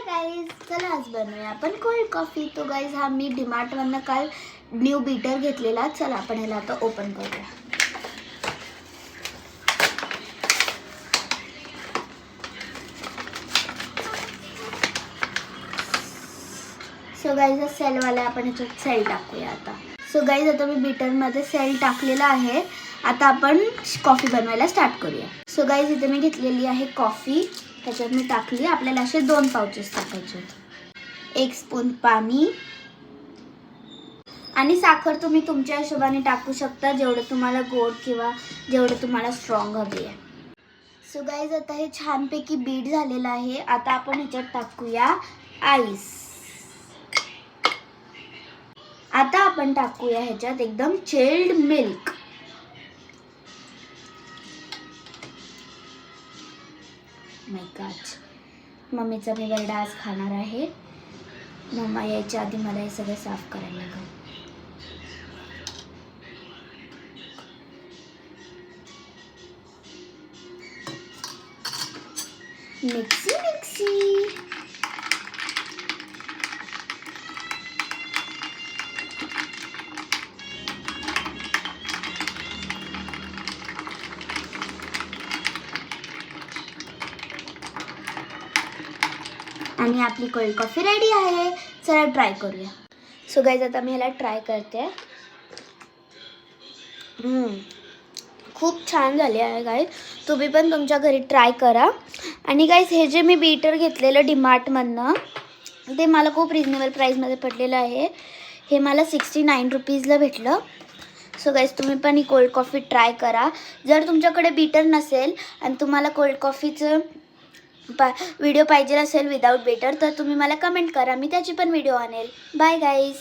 Guys, चला आज बनवूया आपण कोल्ड कॉफी. तो गाईज हा मी डीमार्टमधनं काल ब्ल्यू बीटर घेतलेला. चला आपण ह्याला आता ओपन करूया. सो गाईज सेलवाला आपण ह्याच्यात सेल टाकूया आता. सो गाईज आता मी बीटरमध्ये सेल टाकलेला आहे. आता आपण कॉफी बनवायला स्टार्ट करूया. सो गाईज इथे मी घेतलेली आहे कॉफी. त्याच्यात मी टाकली. आपल्याला असे 2 पाउचेस टाकायचे. 1 स्पून पाणी आणि साखर तुम्ही तुमच्या हिशोबाने टाकू शकता, जेवढं तुम्हाला गोड किंवा जेवढं तुम्हाला स्ट्रॉंग हवी आहे. सो गाईज आता हे छानपैकी बीट झालेलं आहे. आता आपण ह्याच्यात टाकूया आईस. आता आपण टाकूया ह्याच्यात एकदम चिल्ड मिल्क. माय गॉड, मम्मीचा मी बर्डा आज खाणार आहे. मम्मा यायच्या आधी मला हे सगळं साफ करायला लागेल. Mixie mixie. आणि आपली कोल्ड कॉफी रेडी आहे. चला ट्राय करूया. सो गाईज आता मी ह्याला ट्राय करते. खूप छान झाले आहे गाईज. तुम्ही पण तुमच्या घरी ट्राय करा. आणि गाईज हे जे मी बीटर घेतलेलं डीमार्टमधनं ते मला खूप रिजनेबल प्राईसमध्ये पडलेलं आहे. हे मला 69 रुपीजला भेटलं. सो गाईज तुम्ही पण ही कोल्ड कॉफी ट्राय करा. जर तुमच्याकडे बीटर नसेल आणि तुम्हाला कोल्ड कॉफीचं व्हिडिओ पाहिजे असेल विदाऊट बीटर तर तुम्ही मला कमेंट करा. मी त्याची पण व्हिडिओ आणेल. Bye guys.